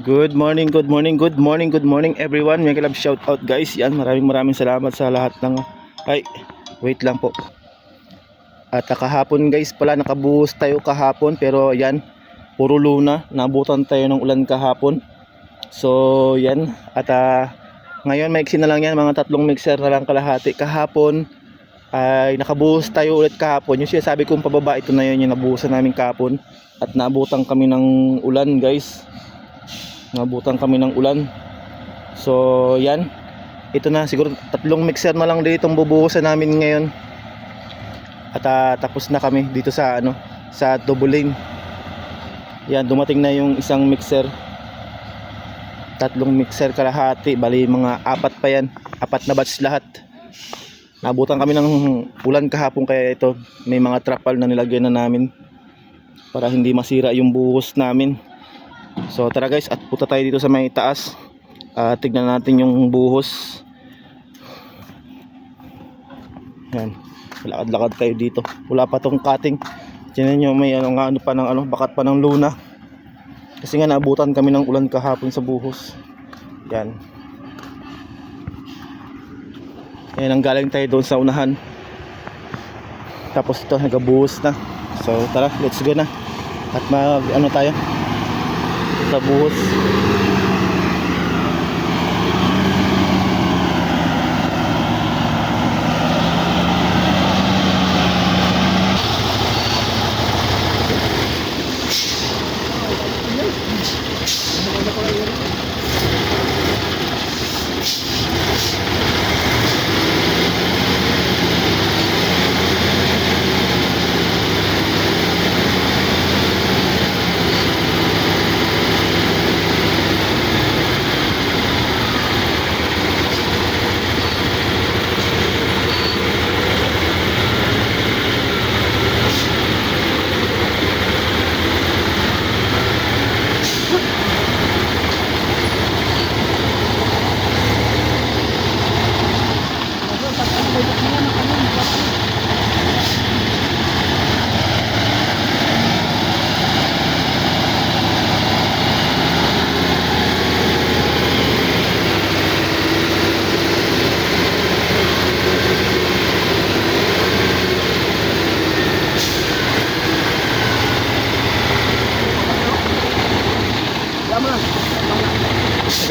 Good morning, good morning, good morning, good morning everyone. May kalab shout out guys. Yan, maraming salamat sa lahat ng ay, wait lang po. At kahapon guys pala nakabuhos tayo kahapon pero yan, puro luna. Nabutan tayo ng ulan kahapon. So yan, at ngayon maiksi na lang yan, mga 3 mixer na lang kalahati. Kahapon ay nakabuhos tayo ulit kahapon. Yung sinasabi kong pababa, ito na yun yung nabuhusan namin kahapon. At naabutan kami ng ulan guys. Nabutan kami ng ulan. So yan, ito na siguro 3 mixer na lang dito ang bubuhusan namin ngayon. At tapos na kami dito sa sa double lane. Yan, dumating na yung isang mixer. 3 mixer kalahati, bali mga 4 pa yan, 4 na batch lahat. Nabutan kami ng ulan kahapon, kaya ito may mga trapal na nilagyan na namin para hindi masira yung buhos namin. So tara guys, at punta tayo dito sa may taas. Tignan natin yung buhos. Yan, lakad-lakad tayo dito. Wala pa tong cutting. Tingnan nyo, may pa ng bakat pa ng luna. Kasi nga naabutan kami ng ulan kahapon sa buhos. Yan. Yan, ang galing tayo doon sa unahan. Tapos ito, nagabuhos na. So tara, let's go na. At mag tayo sa buhos.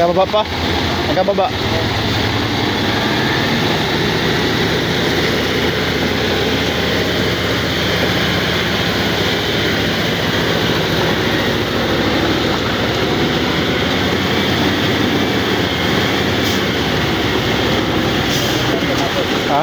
Nagababa pa? Nagababa. Ha?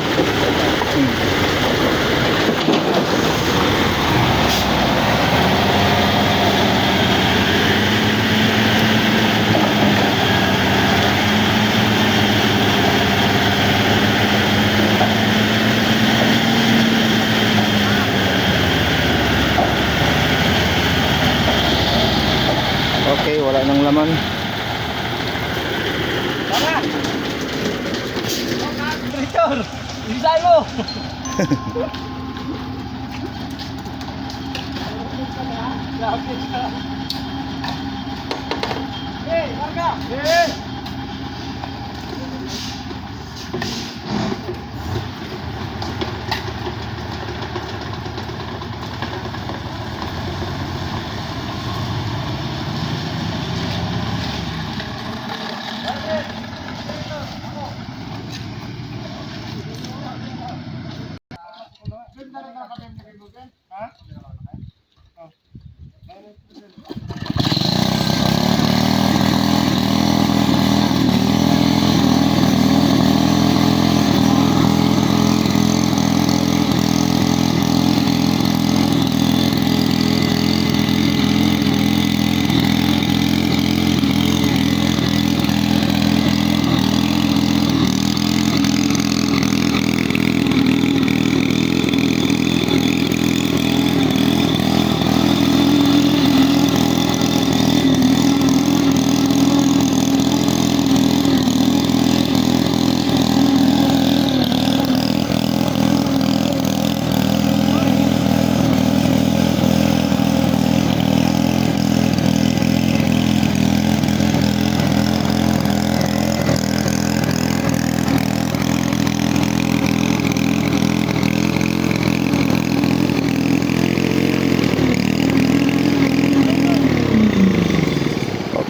Okay, wala nang laman. Tara! Operator! Isay mo! Hey, larga! Hey!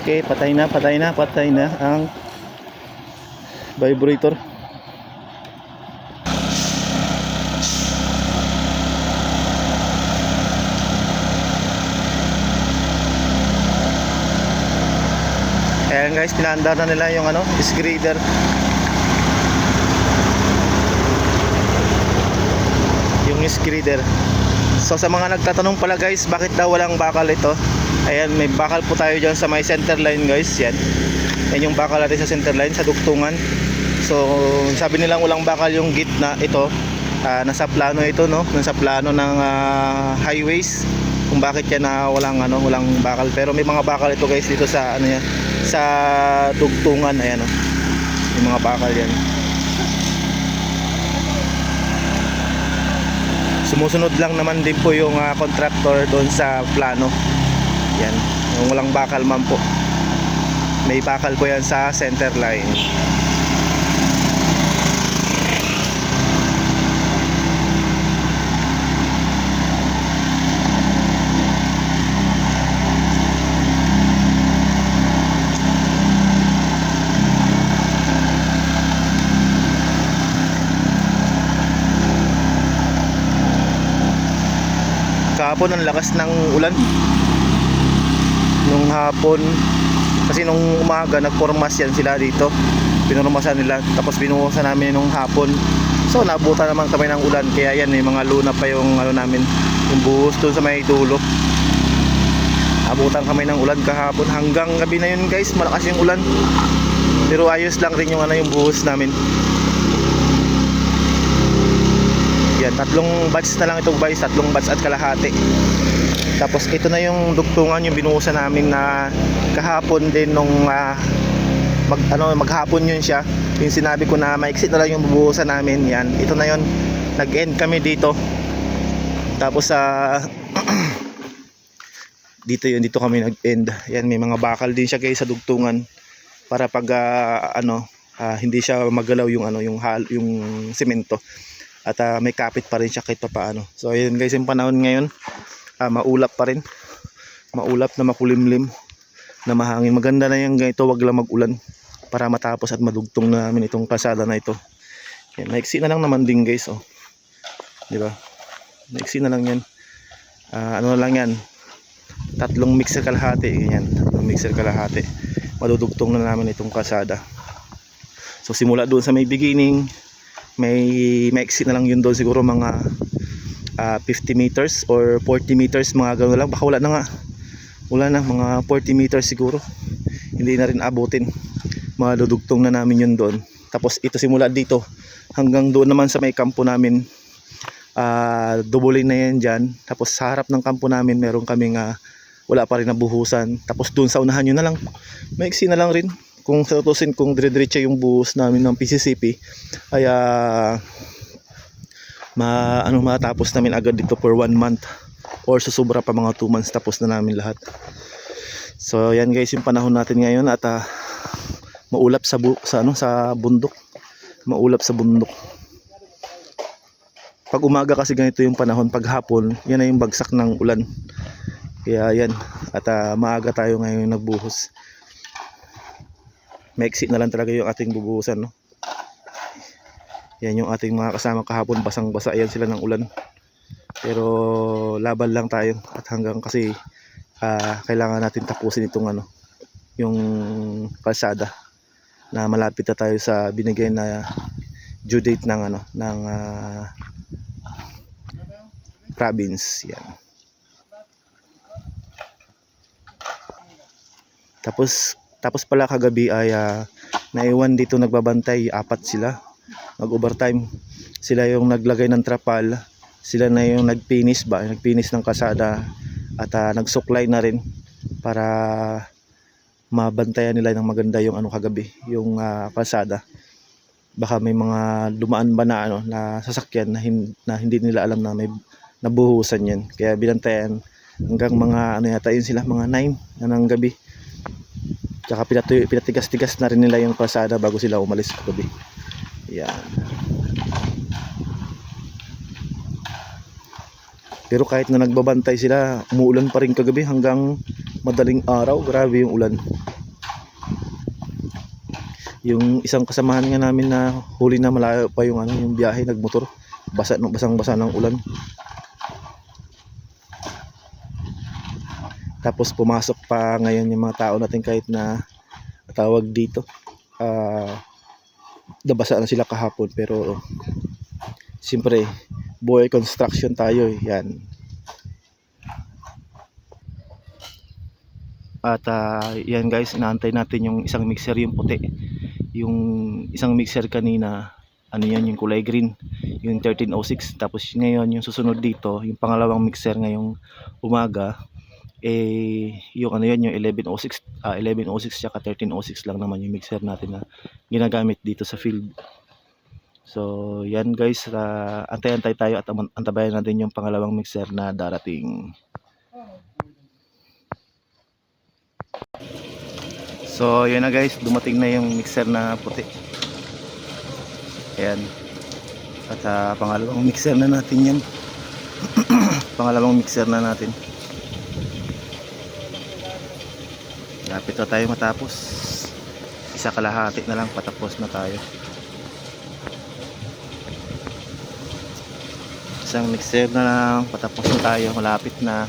Okay, patay na ang vibrator. Ayan guys, pinaandar na nila yung ano, screeder. Yung screeder. So sa mga nagtatanong pala guys, bakit daw walang bakal ito? Ayan, may bakal po tayo dyan sa may center line guys. Yan. Yan yung bakal natin sa center line, sa dugtungan. So sabi nilang walang bakal yung gitna ito. Nasa plano ito, no? Nasa plano ng highways. Kung bakit yan na walang bakal. Pero may mga bakal ito guys dito sa ano yan, sa dugtungan. Ayan, no? Yung mga bakal yan. Sumusunod lang naman din po yung contractor doon sa plano. Yan, yung walang bakal man po. May bakal po yan sa center line. Kahapon ang lakas ng ulan nung hapon, kasi nung umaga nagpormas yan sila dito, pinurmasan nila, tapos binuhusan namin nung hapon. So nabutan naman kami ng ulan, kaya yan, may mga luna pa yung ano namin, yung buhos doon sa may dulo. Abutan kami ng ulan kahapon hanggang gabi na yun guys, malakas yung ulan, pero ayos lang rin yung yung buhos namin. Yan, 3 batch na lang ito guys, 3 batch at kalahati. Tapos ito na yung dugtungan, yung binuhusan namin na kahapon din nung maghapon yun siya. Yung sinabi ko na maiksi na lang yung bubuhusan namin. Yan, ito na yun. Nag-end kami dito. Tapos dito kami nag-end. Yan, may mga bakal din siya guys sa dugtungan para pag hindi siya magalaw yung yung semento. At may kapit pa rin siya kahit paano. So ayun guys, yung panahon ngayon, maulap pa rin. Maulap na makulimlim na mahangin. Maganda na yung ganito, wag lang mag-ulan para matapos at madugtong na namin itong kalsada na ito. Yan, maiksi na lang naman din guys, oh. Di ba? Maiksi na lang yan. Ano na lang yan? 3 mixer kalahati, ganyan. 3 mixer kalahati. Madudugtong na namin itong kalsada. So simula doon sa may beginning, maiksi na lang yun doon, siguro mga 50 meters or 40 meters, mga gano'n lang. Baka wala na nga, wala na, mga 40 meters siguro, hindi na rin abutin. Madudugtong na namin yun doon. Tapos ito simula dito hanggang doon naman sa may kampo namin, double lane na yan dyan. Tapos sa harap ng kampo namin meron kaming wala pa rin nabuhusan. Tapos doon sa unahan yun na lang, maiksi na lang rin. Kung sa tutusin, kung dire-diretso yung buhos namin ng PCCP, ay matapos namin agad dito for 1 month, or susubra pa mga 2 months, tapos na namin lahat. So yan guys, yung panahon natin ngayon, at maulap sa bundok. Maulap sa bundok. Pag umaga kasi ganito yung panahon, pag hapon yan na yung bagsak ng ulan. Kaya yan, at maaga tayo ngayon nagbuhos. Maiksi na lang talaga yung ating bubuhusan, no? Yan yung ating mga kasama kahapon, basang-basa yan sila ng ulan. Pero laban lang tayo, at hanggang kasi kailangan natin tapusin itong yung kalsada, na malapit na tayo sa binigay na due date ng province. Yan. Tapos pala kagabi ay naiwan dito nagbabantay, 4 sila. Nag-overtime. Sila yung naglagay ng trapal. Sila na yung nagpinis ng kalsada, at nagsuklay na rin para mabantayan nila ng maganda yung kagabi, yung kalsada. Baka may mga dumaan ba na sasakyan na hindi nila alam na may nabuhusan yan. Kaya binantayan hanggang mga yata yun sila, mga 9 na ng gabi. Tsaka pinatigas-tigas na rin nila yung kalsada bago sila umalis kagabi. Yan. Pero kahit na nagbabantay sila, umuulan pa rin kagabi hanggang madaling araw. Grabe yung ulan. Yung isang kasamahan nga namin na huli na malayo pa yung yung biyahe, nagmotor. Basang-basa ng ulan. Tapos pumasok pa ngayon yung mga tao natin kahit na tawag dito. Nabasa na sila kahapon pero siyempre buhay construction tayo eh. Yan. At yan guys, inaantay natin yung isang mixer, yung puti. Yung isang mixer kanina, ano yan, yung kulay green, yung 1306. Tapos ngayon yung susunod dito, yung pangalawang mixer ngayong umaga, yung yung 1106, 1106 tsaka 1306 lang naman yung mixer natin na ginagamit dito sa field. So yan guys, antay-antay tayo at antabayan natin yung pangalawang mixer na darating. So yun na guys, dumating na yung mixer na puti. Ayan. At pangalawang mixer na natin yan. Pangalawang mixer na natin. Lapit na tayo matapos. Isa kalahati na lang, patapos na tayo. Isang mixer na lang, patapos na tayo. Malapit na.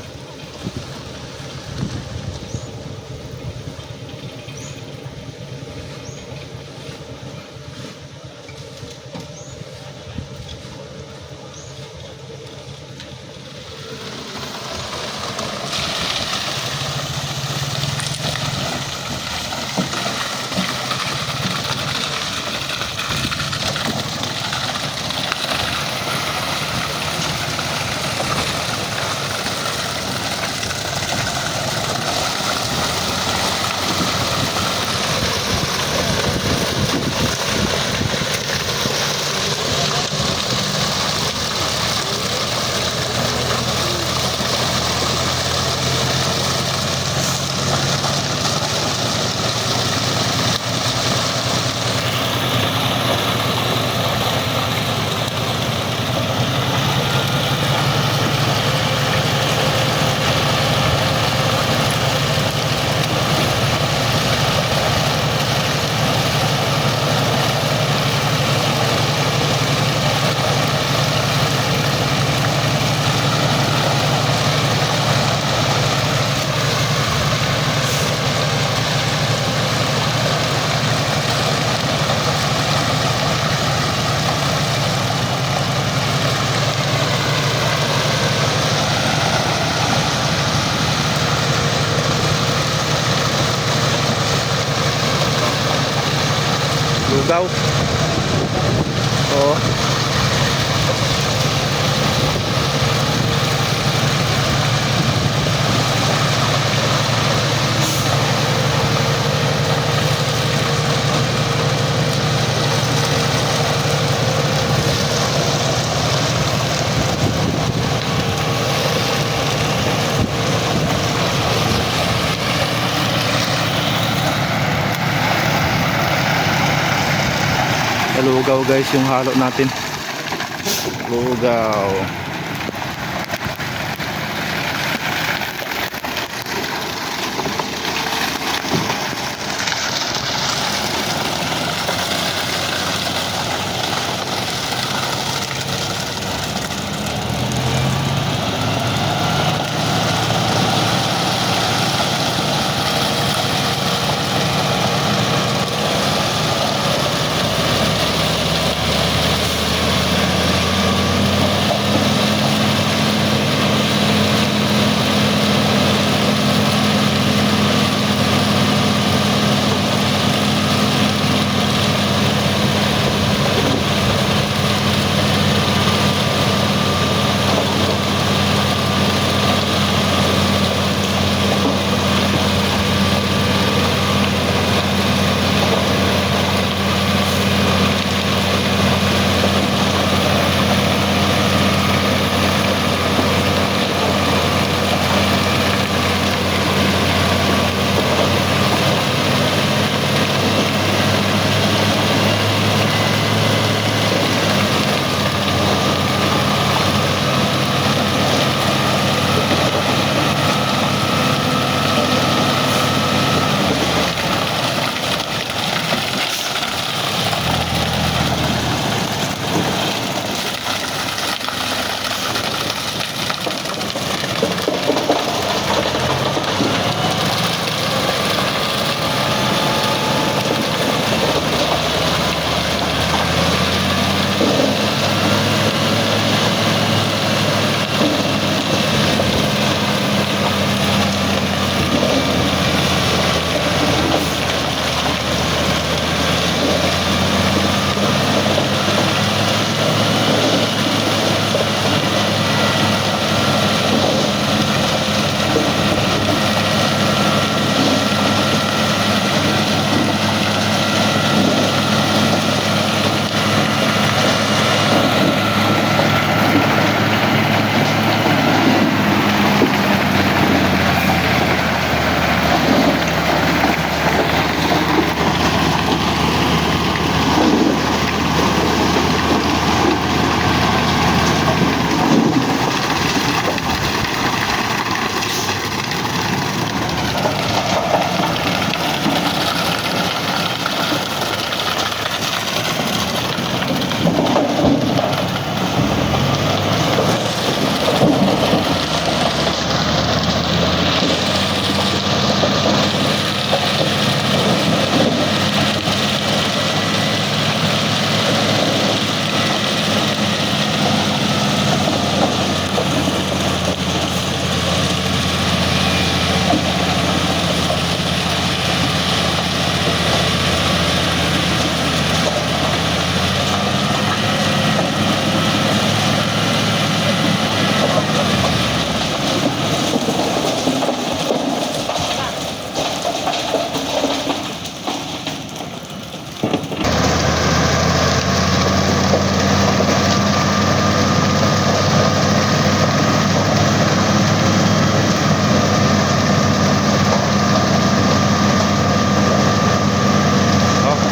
Lugaw. Oo. Lugaw guys yung halo natin. Lugaw.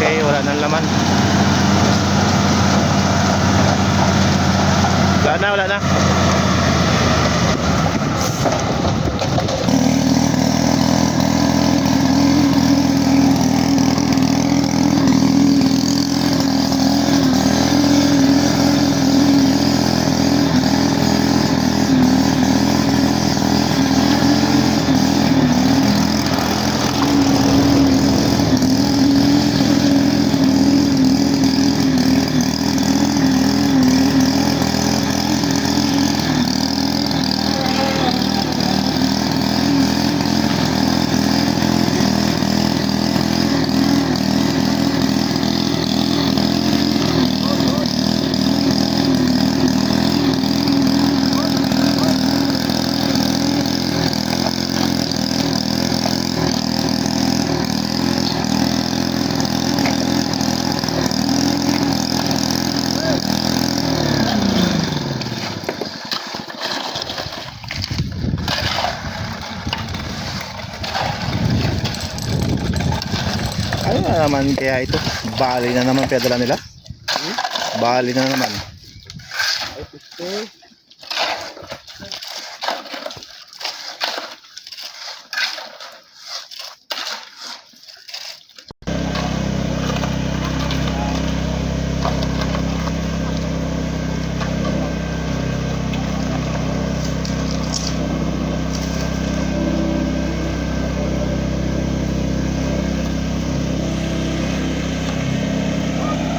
Okay, wala nang laman. Wala na. Ano na naman kaya ito? Bali na naman pedala nila. Bali na naman.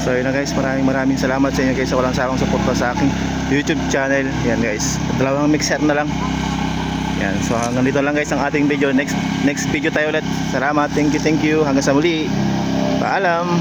So yun na guys, maraming salamat sa inyo guys sa walang sawang suporta sa aking YouTube channel. Yan guys, dalawang mixer na lang. Yan, so hanggang dito lang guys ang ating video. Next video tayo ulit. Salamat, thank you. Hanggang sa muli. Paalam.